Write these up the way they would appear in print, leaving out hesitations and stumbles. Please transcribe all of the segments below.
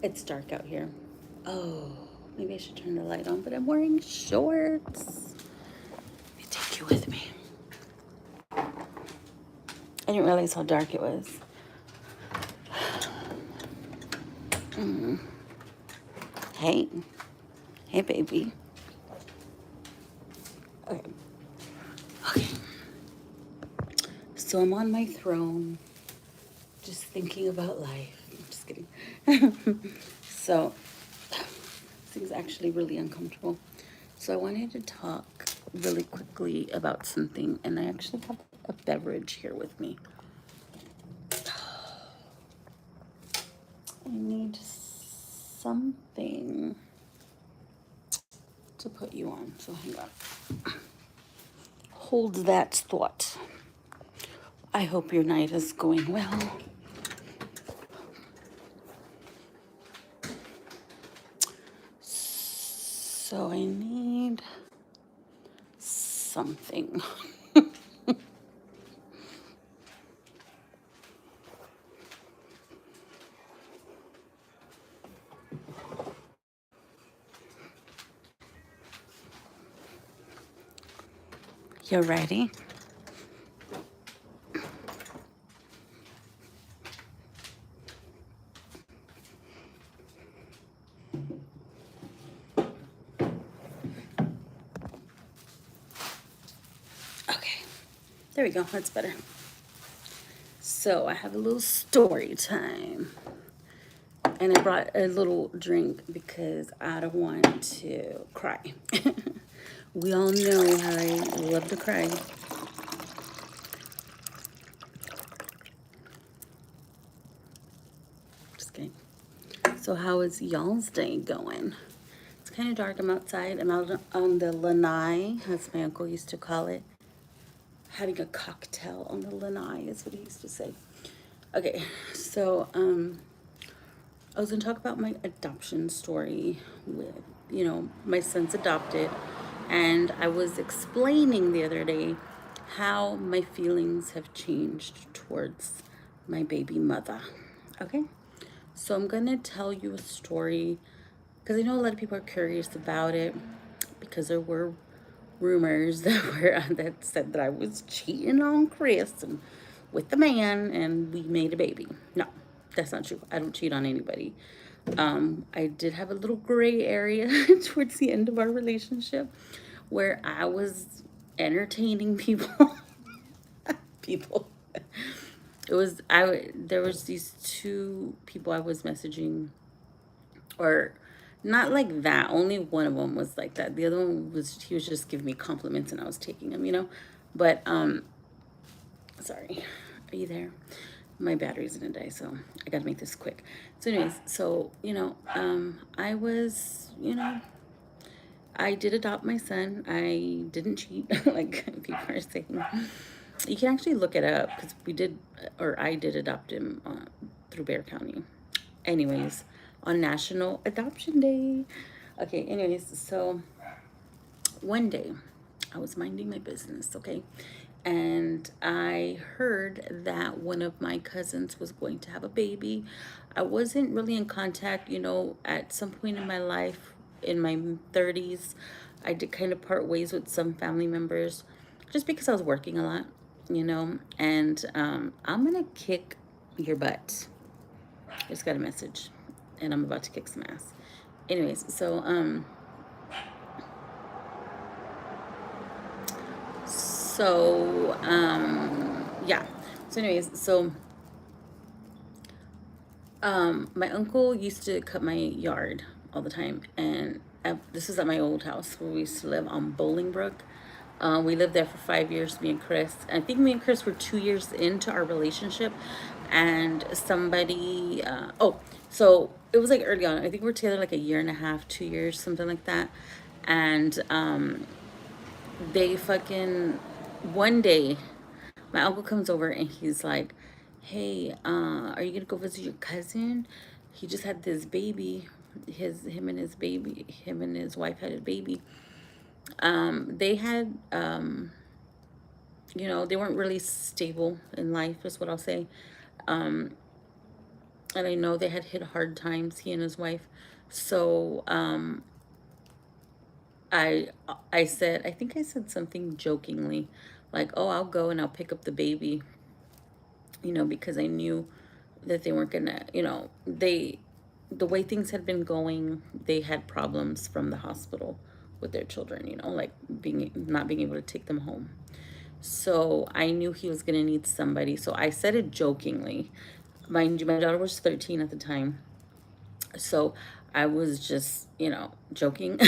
It's dark out here. Oh, maybe I should turn the light on, but I'm wearing shorts. Let me take you with me. I didn't realize how dark it was. Hey, hey, baby. Okay, okay. So I'm on my throne, just thinking about life. I'm just kidding. So, this thing's actually really uncomfortable. So I wanted to talk really quickly about something, and I actually have a beverage here with me. I need something to put you on, so hang on. Hold that thought. I hope your night is going well. So I need something. You ready? Okay. There we go. That's better. So I have a little story time. And I brought a little drink because I don't want to cry. We all know how I love to cry. Just kidding. So how is y'all's day going? It's kind of dark. I'm outside. I'm out on the lanai, as my uncle used to call it. Having a cocktail on the lanai is what he used to say. Okay, so I was gonna talk about my adoption story with, my son's adopted, and I was explaining the other day how my feelings have changed towards my baby mother. Okay, so I'm gonna tell you a story because I know a lot of people are curious about it because there were rumors that said that I was cheating on Chris and with the man and we made a baby. No, that's not true. I don't cheat on anybody. I did have a little gray area towards the end of our relationship where I was entertaining people. People. It was I. There was these two people I was messaging, or not like that. Only one of them was like that. The other one was he was just giving me compliments and I was taking them. But sorry, are you there? My battery's gonna die, so I gotta make this quick. So, anyways, I was, I did adopt my son. I didn't cheat, like people are saying. You can actually look it up because I did adopt him through Bear County. Anyways, on National Adoption Day. Okay, anyways, so one day I was minding my business, okay? And I heard that one of my cousins was going to have a baby. I wasn't really in contact, at some point in my life, in my 30s, I did kind of part ways with some family members just because I was working a lot, and I'm gonna kick your butt. I just got a message and I'm about to kick some ass. Anyways, yeah. So anyways, my uncle used to cut my yard all the time, and this is at my old house where we used to live on Bolingbrook. We lived there for 5 years, me and Chris. I think me and Chris were 2 years into our relationship, and somebody, so it was like early on. I think we were together like a year and a half, 2 years, something like that. And they fucking, one day, my uncle comes over and he's like, "Hey, are you gonna go visit your cousin? He just had this baby. Him and his wife had a baby. They had, they weren't really stable in life, is what I'll say. and I know they had hit hard times, he and his wife. So I I said, I think I said something jokingly, like, "Oh, I'll go and I'll pick up the baby," because I knew that they weren't gonna, the way things had been going, they had problems from the hospital with their children, like being not being able to take them home. So I knew he was gonna need somebody. So I said it jokingly. Mind you, my daughter was 13 at the time. So I was just, joking.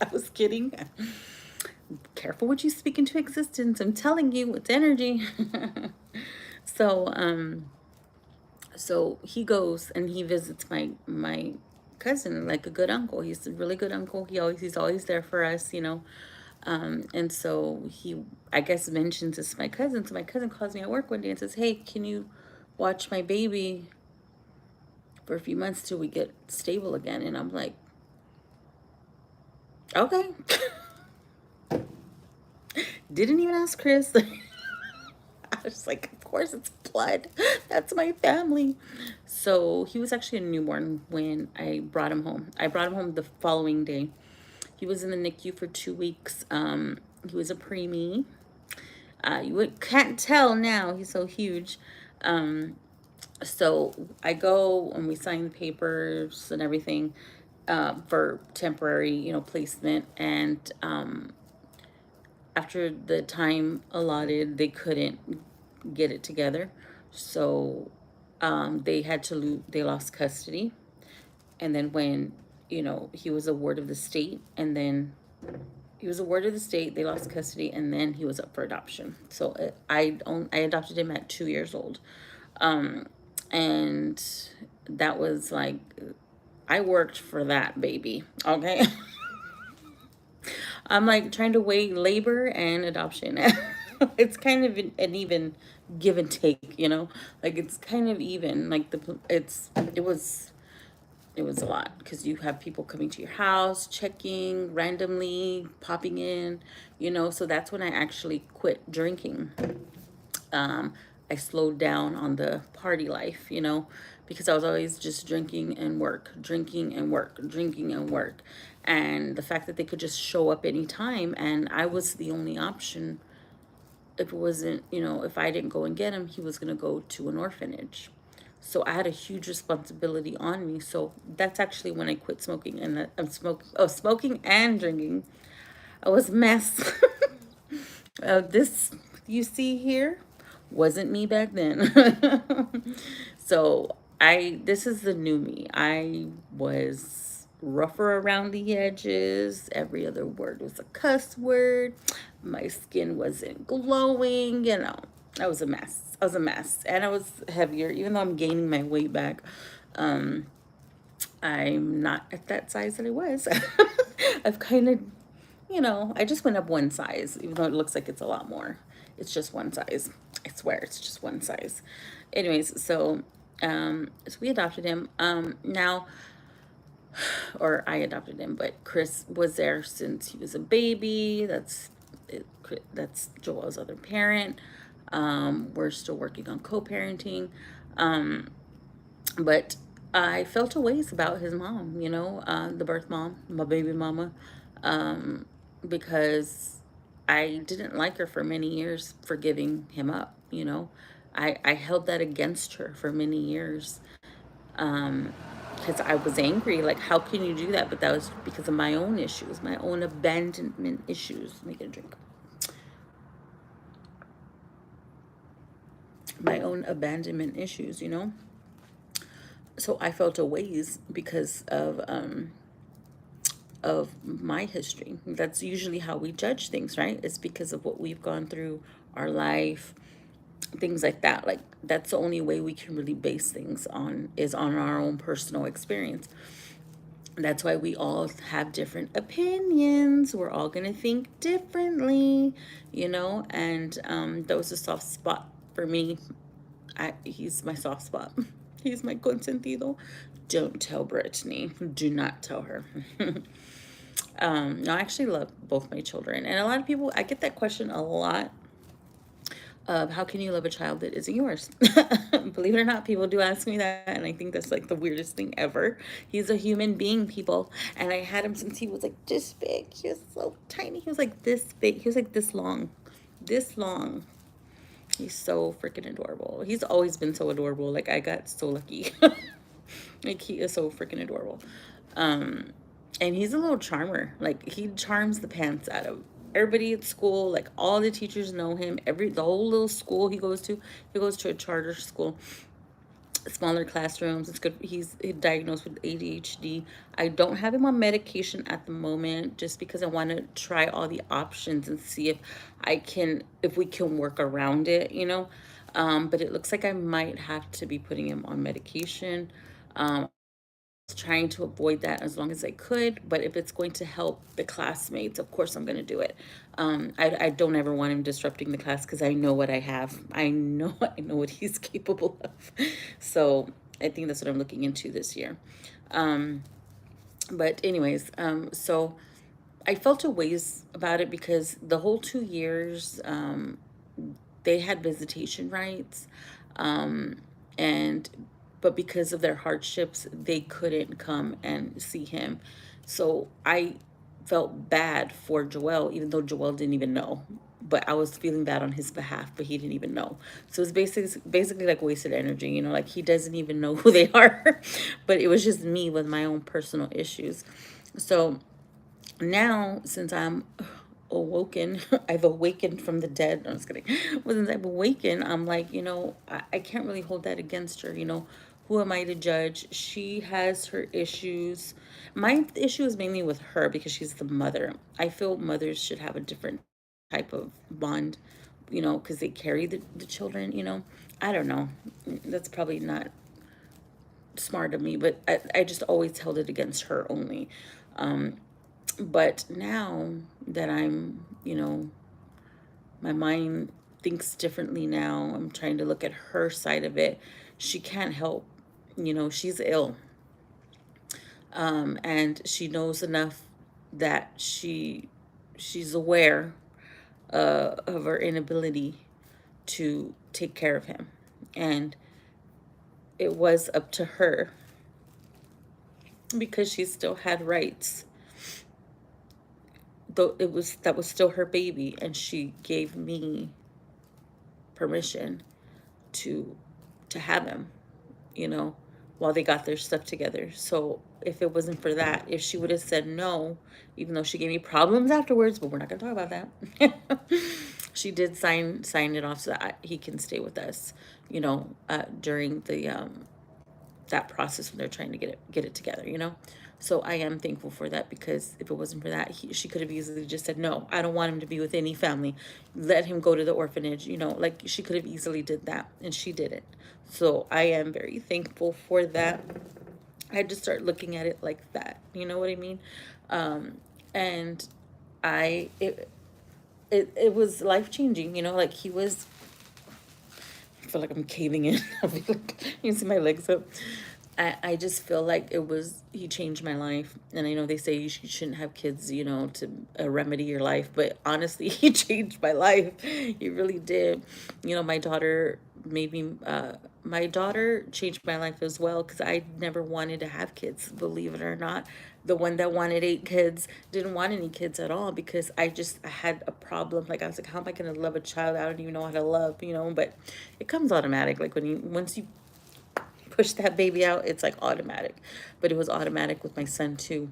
I was kidding. Careful what you speak into existence. I'm telling you, it's energy. so, so he goes and he visits my cousin like a good uncle. He's a really good uncle. He's always there for us, and so he, I guess, mentions this to my cousin. So my cousin calls me at work one day and says, "Hey, can you watch my baby for a few months till we get stable again?" And I'm like, "Okay." Didn't even ask Chris. I was like, of course it's blood. That's my family. So he was actually a newborn when I brought him home. I brought him home the following day. He was in the NICU for 2 weeks. He was a preemie. Can't tell now. He's so huge. So I go and we sign the papers and everything for temporary, placement. And after the time allotted, they couldn't get it together. So they lost custody. And then when, he was a ward of the state, and then he was a ward of the state, they lost custody, and then he was up for adoption. So I adopted him at 2 years old. And that was like, I worked for that baby, okay? I'm like trying to weigh labor and adoption. It's kind of an even give and take, like it's kind of even. Like it was a lot because you have people coming to your house, checking randomly, popping in, So that's when I actually quit drinking. I slowed down on the party life, because I was always just drinking and work, drinking and work, drinking and work. And the fact that they could just show up anytime and I was the only option. If it wasn't, if I didn't go and get him, he was going to go to an orphanage. So I had a huge responsibility on me. So that's actually when I quit smoking, and smoking and drinking. I was a mess. This you see here wasn't me back then. So this is the new me. I was rougher around the edges. Every other word was a cuss word. My skin wasn't glowing, I was a mess. I was a mess. And I was heavier, even though I'm gaining my weight back. I'm not at that size that I was. I've kind of, I just went up one size, even though it looks like it's a lot more. It's just one size. I swear it's just one size. Anyways, so we adopted him. Now, or I adopted him, but Chris was there since he was a baby. That's Joel's other parent. We're still working on co-parenting. But I felt a ways about his mom, the birth mom, my baby mama, because I didn't like her for many years for giving him up, I held that against her for many years because I was angry. Like, how can you do that? But that was because of my own issues, my own abandonment issues. Let me get a drink. My own abandonment issues, So I felt a ways because of my history. That's usually how we judge things, right? It's because of what we've gone through, our life, things like that. Like, that's the only way we can really base things is on our own personal experience. That's why we all have different opinions. We're all going to think differently, and that was a soft spot for me. He's my soft spot. He's my consentido. Don't tell Brittany. Do not tell her. No, I actually love both my children. And a lot of people, I get that question a lot. How can you love a child that isn't yours? Believe it or not, people do ask me that, and I think that's like the weirdest thing ever. He's a human being, people, and I had him since he was like this big. He was so tiny. He was like this big. He was like this long, this long. He's so freaking adorable. He's always been so adorable. Like I got so lucky. Like he is so freaking adorable. Um, and he's a little charmer. Like he charms the pants out of everybody at school. Like all the teachers know him. The whole little school he goes to a charter school, smaller classrooms. It's good. He's diagnosed with ADHD. I don't have him on medication at the moment just because I want to try all the options and see if we can work around it, you know. But it looks like I might have to be putting him on medication. Trying to avoid that as long as I could, but if it's going to help the classmates, of course I'm going to do it. I don't ever want him disrupting the class because I know what I have. I know what he's capable of. So I think that's what I'm looking into this year. Um, but anyways, so I felt a ways about it because the whole 2 years, they had visitation rights, um, and but because of their hardships, they couldn't come and see him. So I felt bad for Joel, even though Joel didn't even know. But I was feeling bad on his behalf, but he didn't even know. So it's basically like wasted energy, you know, like he doesn't even know who they are. But it was just me with my own personal issues. So now, since I'm awoken, I've awakened from the dead. I'm just kidding. Well, since I've awakened, I'm like, you know, I can't really hold that against her. You know, who am I to judge? She has her issues. My issue is mainly with her because she's the mother. I feel mothers should have a different type of bond, you know, because they carry the children, you know. I don't know. That's probably not smart of me, but I just always held it against her only. Um, but now that I'm, you know, my mind thinks differently now, I'm trying to look at her side of it. She can't help, you know, she's ill. And she knows enough that she's aware of her inability to take care of him. And it was up to her because she still had rights, though that was still her baby, and she gave me permission to have him, you know, while they got their stuff together. So if it wasn't for that, if she would have said no, even though she gave me problems afterwards, but we're not gonna talk about that. She did sign it off so that he can stay with us, you know, during the that process when they're trying to get it together, you know. So I am thankful for that because if it wasn't for that, she could have easily just said no, I don't want him to be with any family, let him go to the orphanage, you know, like she could have easily did that, and she didn't. So I am very thankful for that. I had to start looking at it like that, you know what I mean. And I it was life changing, you know, like he was, I feel like I'm caving in. I'll be like, you see my legs up. I just feel like he changed my life. And I know they say you shouldn't have kids, you know, to remedy your life. But honestly, he changed my life. He really did. You know, my daughter changed my life as well because I never wanted to have kids, believe it or not. The one that wanted 8 kids didn't want any kids at all because I had a problem. Like I was like, how am I gonna love a child I don't even know how to love, you know? But it comes automatic. Like once you push that baby out, it's like automatic. But it was automatic with my son too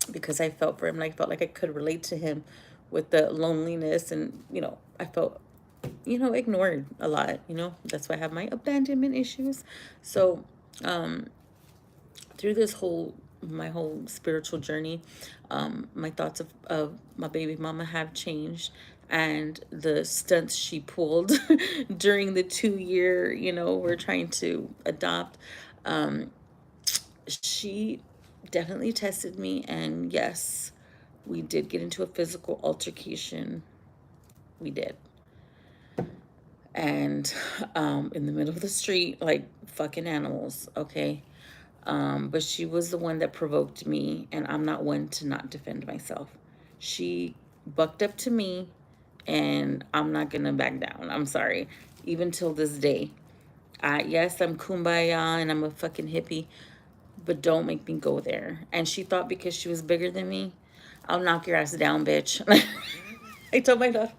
because I felt for him. And I felt like I could relate to him with the loneliness, and you know, I felt, you know, ignored a lot, you know. That's why I have my abandonment issues. So through my whole spiritual journey, my thoughts of my baby mama have changed, and the stunts she pulled during the 2 year, you know, we're trying to adopt, she definitely tested me. And yes, we did get into a physical altercation. We did. And in the middle of the street, like fucking animals, okay? But she was the one that provoked me, and I'm not one to not defend myself. She bucked up to me and I'm not gonna back down. I'm sorry. Even till this day. Yes, I'm kumbaya and I'm a fucking hippie, but don't make me go there. And she thought because she was bigger than me, I'll knock your ass down, bitch. I told my daughter,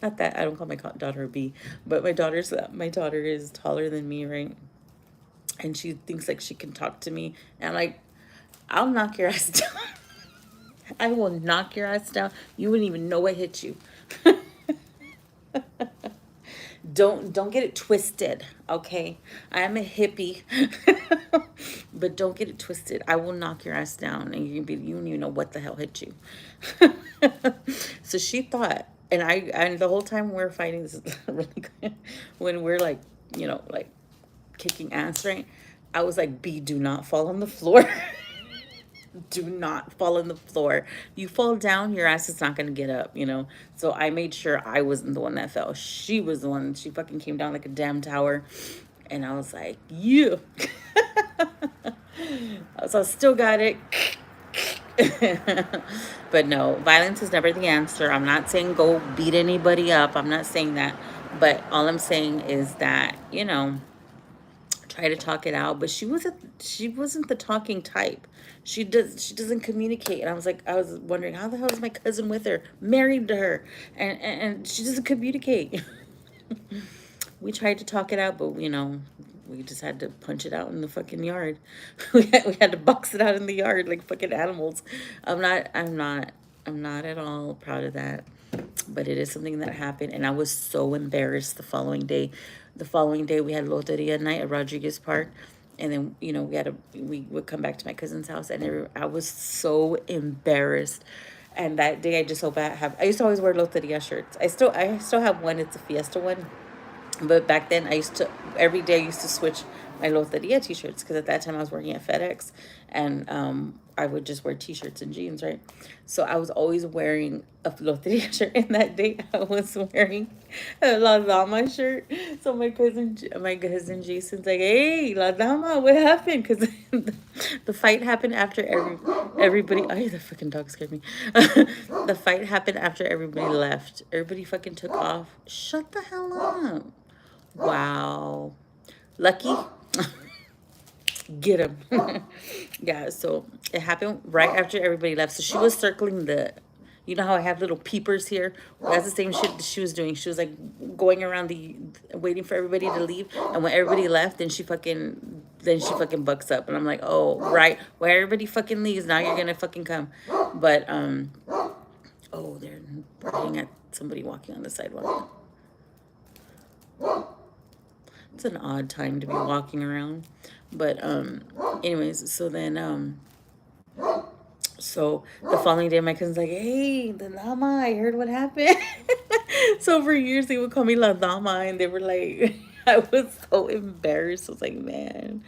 not that I don't call my daughter a B, but my daughter is taller than me, right? And she thinks like she can talk to me, and I'm like, I'll knock your ass down. I will knock your ass down. You wouldn't even know what hit you. Don't get it twisted, okay? I am a hippie, but don't get it twisted. I will knock your ass down, and you don't even know what the hell hit you. So she thought, and the whole time we're fighting, this is really good. When we're like, like kicking ass, right? I was like, B, do not fall on the floor. Do not fall on the floor. You fall down, your ass is not gonna get up. So I made sure I wasn't the one that fell. She was the one. She fucking came down like a damn tower. And I was like, yeah. So I still got it. But no, violence is never the answer. I'm not saying go beat anybody up. I'm not saying that. But all I'm saying is that, try to talk it out, but she wasn't the talking type. She doesn't communicate. And I was wondering, how the hell is my cousin with her, married to her, and she doesn't communicate. We tried to talk it out, but we just had to punch it out in the fucking yard. We had to box it out in the yard like fucking animals. I'm not at all proud of that, but it is something that happened, and I was so embarrassed the following day. The following day, we had Loteria night at Rodriguez Park, and then we would come back to my cousin's house, and I was so embarrassed. And that day, I just so bad I used to always wear Loteria shirts. I still have one. It's a Fiesta one, but back then, every day I used to switch my Loteria t-shirts because at that time I was working at FedEx, and I would just wear t-shirts and jeans, right? So I was always wearing a Loteria shirt, and that day I was wearing a La Dama shirt. So my cousin Jason's like, "Hey, La Dama, what happened?" Because the fight happened after everybody. Oh, the fucking dog scared me. The fight happened after everybody left. Everybody fucking took off. Shut the hell up. Wow. Lucky. Get him. Yeah, so it happened right after everybody left. So she was circling you know how I have little peepers here? Well, that's the same shit that she was doing. She was like going around waiting for everybody to leave. And when everybody left, then she fucking bucks up. And I'm like, oh, right. When everybody fucking leaves, now you're gonna fucking come. But, oh, they're barking at somebody walking on the sidewalk. It's an odd time to be walking around. But anyways, so the following day my cousin's like, "Hey, the Dama, I heard what happened." So for years they would call me La Dama, and they were like, I was so embarrassed. I was like, man,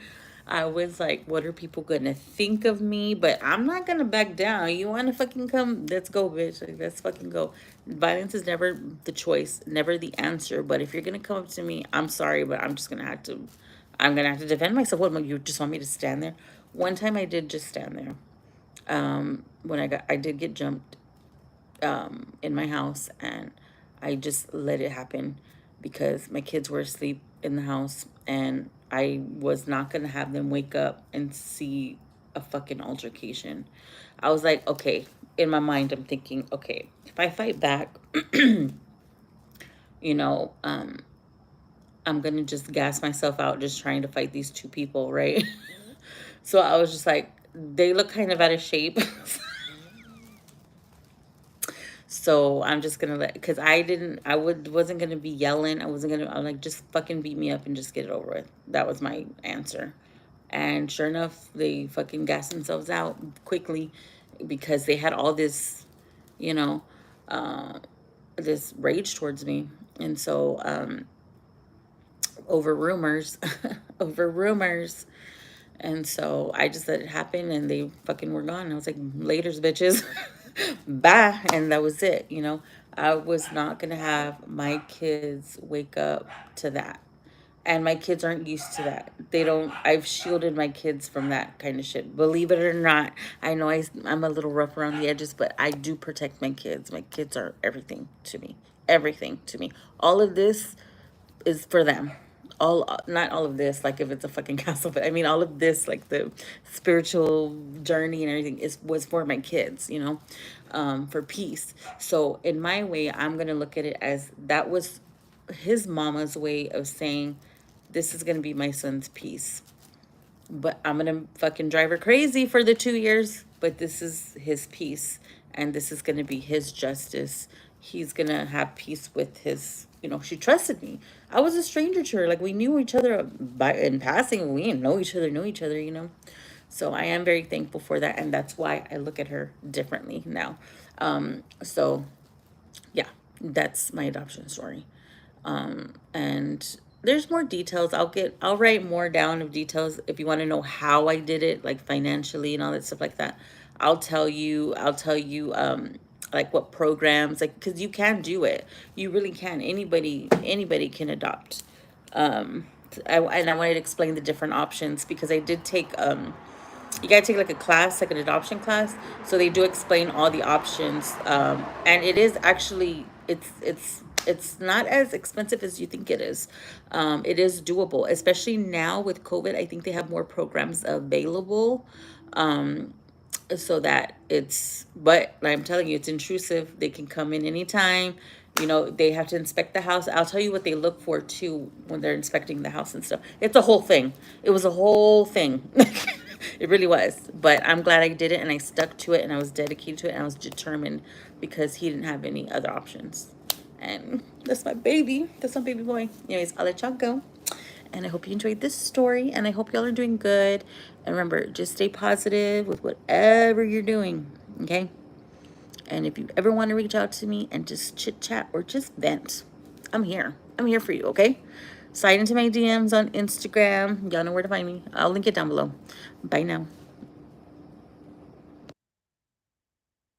I was like, what are people gonna think of me? But I'm not gonna back down. You wanna fucking come? Let's go, bitch. Like, let's fucking go. Violence is never the choice, never the answer. But if you're gonna come up to me, I'm sorry, but I'm gonna have to defend myself. What, you just want me to stand there? One time I did just stand there. When I did get jumped in my house, and I just let it happen because my kids were asleep in the house, and I was not gonna have them wake up and see a fucking altercation. I was like, okay, in my mind, I'm thinking, okay, if I fight back, you know, I'm gonna just gas myself out just trying to fight these two people, right? So I was just like, they look kind of out of shape. So I'm just gonna because wasn't gonna be yelling. I'm like, just fucking beat me up and just get it over with. That was my answer. And sure enough, they fucking gassed themselves out quickly because they had all this, you know, uh, this rage towards me. And so, over rumors, over rumors. And so I just let it happen, and they fucking were gone. I was like, laters, bitches. Bye. And that was it. I was not going to have my kids wake up to that. And my kids aren't used to that. They don't, I've shielded my kids from that kind of shit. Believe it or not, I know I'm a little rough around the edges, but I do protect my kids. My kids are everything to me. Everything to me. All of this is for them. All, not all of this, like if it's a fucking castle, but I mean all of this, like the spiritual journey and everything, was for my kids, you know, for peace. So in my way, I'm gonna look at it as that was his mama's way of saying, this is gonna be my son's peace. But I'm gonna fucking drive her crazy for the 2 years, but this is his peace, and this is gonna be his justice. He's gonna have peace with his, you know, she trusted me. I was a stranger to her. Like, we knew each other by in passing. We didn't know each other, you know. So I am very thankful for that, and that's why I look at her differently now. So yeah, that's my adoption story. And there's more details. I'll write more down of details if you want to know how I did it, like financially and all that stuff like that. I'll tell you like what programs, like, because you can do it. You really can. Anybody can adopt. And I wanted to explain the different options because I did take you gotta take like a class, like an adoption class. So they do explain all the options, and it is actually it's not as expensive as you think it is. It is doable, especially now with COVID. I think they have more programs available, so that it's. But I'm telling you, it's intrusive. They can come in anytime. You know, they have to inspect the house. I'll tell you what they look for too when they're inspecting the house and stuff. It's a whole thing. It was a whole thing. It really was. But I'm glad I did it and I stuck to it and I was dedicated to it and I was determined because he didn't have any other options. And that's my baby. That's my baby boy. Anyways, I'll let y'all go. And I hope you enjoyed this story. And I hope y'all are doing good. And remember, just stay positive with whatever you're doing. Okay? And if you ever want to reach out to me and just chit chat or just vent, I'm here. I'm here for you, okay? Slide into my DMs on Instagram. Y'all know where to find me. I'll link it down below. Bye now.